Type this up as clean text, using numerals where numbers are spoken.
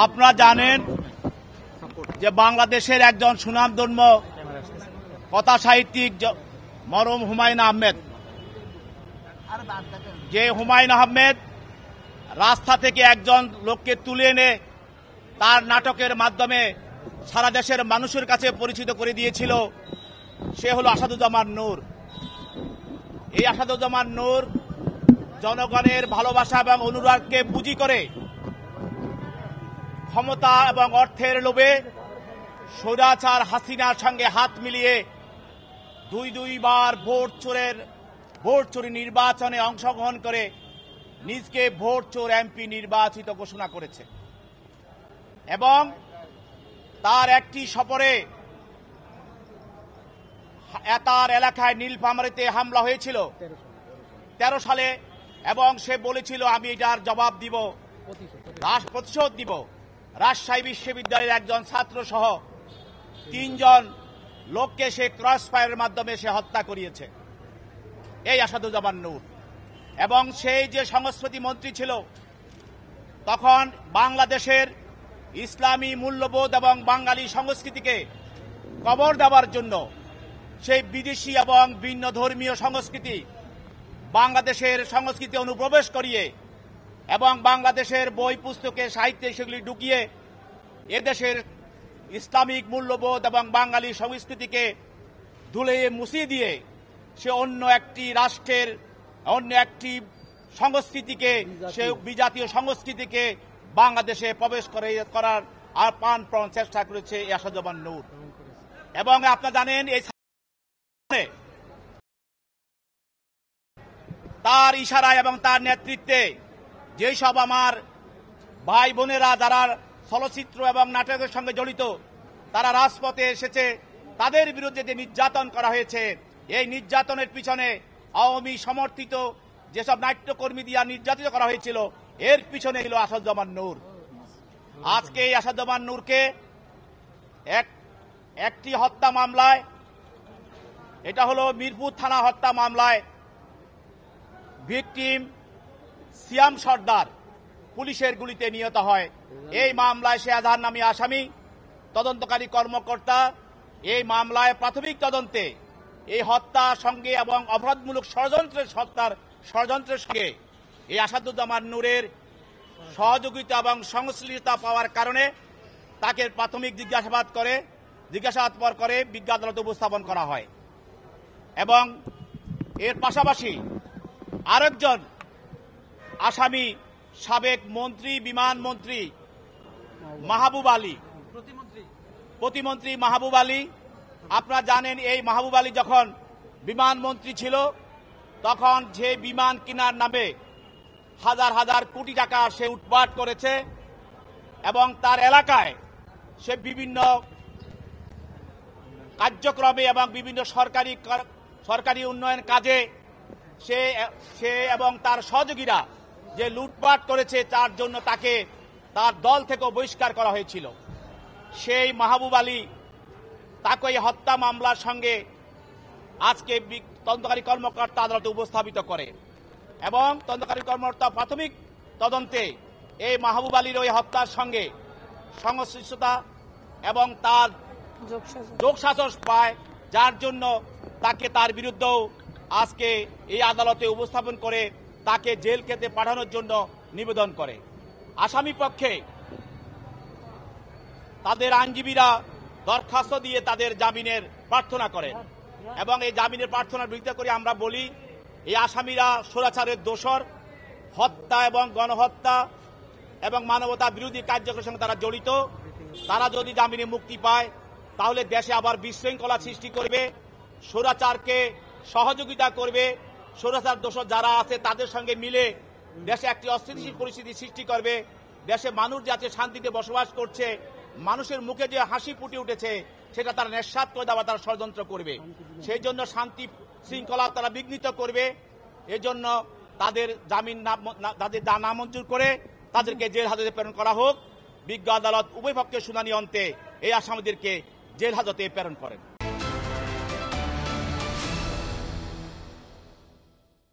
আপনারা জানেন যে বাংলাদেশের একজন সুনামধন্য কথা সাহিত্যিক মরহুম হুমায়ুন আহমেদ, যে হুমায়ুন আহমেদ রাস্তা থেকে একজন লোককে তুলে এনে তার নাটকের মাধ্যমে সারা দেশের মানুষের কাছে পরিচিত করে দিয়েছিল, সে হল আসাদুজ্জামান নূর। এই আসাদুজ্জামান নূর জনগণের ভালোবাসা এবং অনুরাগকে পুঁজি করে ক্ষমতা এবং অর্থের লোভে স্বৈরাচার হাসিনার সঙ্গে হাত মিলিয়ে দুইবার ভোট চুরি নির্বাচনে অংশগ্রহণ করে নিজকে ভোট চোর এমপি নির্বাচিত ঘোষণা করেছে এবং তার একটি সফরে তার এলাকায় নীলফামারীতে হামলা হয়েছিল 13 সালে এবং সে বলেছিল আমি এটার জবাব দিব, প্রতিশোধ দিব। রাজশাহী বিশ্ববিদ্যালয়ের একজন ছাত্র সহ 3 জন লোককে সে ক্রস ফায়ারের মাধ্যমে সে হত্যা করিয়েছে, এই আসাদুজ্জামান নূর। এবং সেই যে সংস্কৃতি মন্ত্রী ছিল, তখন বাংলাদেশের ইসলামী মূল্যবোধ এবং বাঙালি সংস্কৃতিকে কবর দেওয়ার জন্য সেই বিদেশি এবং ভিন্ন ধর্মীয় সংস্কৃতি বাংলাদেশের সংস্কৃতি অনুপ্রবেশ করিয়ে এবং বাংলাদেশের বই পুস্তকে সাহিত্যে সেগুলি ঢুকিয়ে এদেশের ইসলামিক মূল্যবোধ এবং বাঙালি সংস্কৃতিকে ধুলে মুছিয়ে দিয়ে সে অন্য একটি রাষ্ট্রের অন্য একটি সংস্কৃতিকে, সে বিজাতীয় সংস্কৃতিকে বাংলাদেশে প্রবেশ করার আর প্রাণপণ চেষ্টা করেছে এই আসাদুজ্জামান নূর। এবং আপনারা জানেন এই তার ইশারায় এবং তার নেতৃত্বে যেই সব আমার ভাই বোনেরা যারা চলচ্চিত্র এবং নাটকের সঙ্গে জড়িত তারা রাজপথে এসেছে, তাদের বিরুদ্ধে যে নির্যাতন করা হয়েছে, এই নির্যাতনের পিছনে আওয়ামী সমর্থিত যেসব নাট্যকর্মী দিয়া নির্যাতিত করা হয়েছিল, এর পিছনে ছিল আসাদুজ্জামান নূর। আজকে এই আসাদুজ্জামান নূরকে একটি হত্যা মামলায়, এটা হলো মিরপুর থানা হত্যা মামলায় ভিকটিম সিয়াম সর্দার পুলিশের গুলিতে নিহত হয়। এই মামলায় সে আজহার নামী আসামি, তদন্তকারী কর্মকর্তা এই মামলায় প্রাথমিক তদন্তে এই হত্যার সঙ্গে এবং অপরাধমূলক ষড়যন্ত্রের সঙ্গে এই আসাদুজ্জামান নূরের সহযোগিতা এবং সংশ্লিষ্টতা পাওয়ার কারণে তাকে প্রাথমিক জিজ্ঞাসাবাদ করে বিজ্ঞ আদালতে উপস্থাপন করা হয়। এবং এর পাশাপাশি আরেকজন আসামি সাবেক মন্ত্রী, বিমান মন্ত্রী মাহবুব আলী, প্রতিমন্ত্রী মাহবুব আলী। আপনারা জানেন এই মাহবুব আলী যখন বিমান মন্ত্রী ছিল তখন যে বিমান কেনার নামে হাজার হাজার কোটি টাকা সে উৎপাট করেছে এবং তার এলাকায় সে বিভিন্ন কার্যক্রমে এবং বিভিন্ন সরকারি উন্নয়ন কাজে সে এবং তার সহযোগীরা যে লুটপাট করেছে, তার জন্য তাকে তার দল থেকে বহিষ্কার করা হয়েছিল। সেই মাহবুব আলী তাকে এই হত্যা মামলার সঙ্গে আজকে তদন্তকারী কর্মকর্তা আদালতে উপস্থাপিত করে এবং তদন্তকারী কর্মকর্তা প্রাথমিক তদন্তে এই মাহবুব আলীর ওই হত্যার সঙ্গে সংশ্লিষ্টতা এবং তার যোগসাজশ পায়, যার জন্য তাকে তার বিরুদ্ধেও আজকে এই আদালতে উপস্থাপন করে তাকে জেল খেতে পাঠানোর জন্য নিবেদন করে। আসামি পক্ষে তাদের আইনজীবীরা দরখাস্ত দিয়ে তাদের জামিনের প্রার্থনা করেন এবং এই জামিনের প্রার্থনার বিরোধিতা করে আমরা বলি এই আসামিরা স্বৈরাচারের দোষর, হত্যা এবং গণহত্যা এবং মানবতা বিরোধী কার্যক্রমের সঙ্গে তারা জড়িত। তারা যদি জামিনে মুক্তি পায় তাহলে দেশে আবার বিশৃঙ্খলা সৃষ্টি করবে, স্বৈরাচারকে সহযোগিতা করবে, স্বৈরাচার দোষর যারা আছে তাদের সঙ্গে মিলে দেশে একটি অস্থিতিশীল পরিস্থিতি সৃষ্টি করবে। দেশে মানুষ যাতে শান্তিতে বসবাস করছে, মানুষের মুখে যে হাসি ফুটে উঠেছে সেটা তারা নিঃস্বাত করে দেওয়া তারা ষড়যন্ত্র করবে। সেই জন্য শান্তি শৃঙ্খলা তারা বিঘ্নিত করবে। এজন্য তাদের জামিন নামঞ্জুর করে তাদেরকে জেল হাজতে প্রেরণ করা হোক। বিজ্ঞ আদালত উভয় পক্ষের শুনানি অন্তে এই আসামিদেরকে জেল হাজতে প্রেরণ করেন।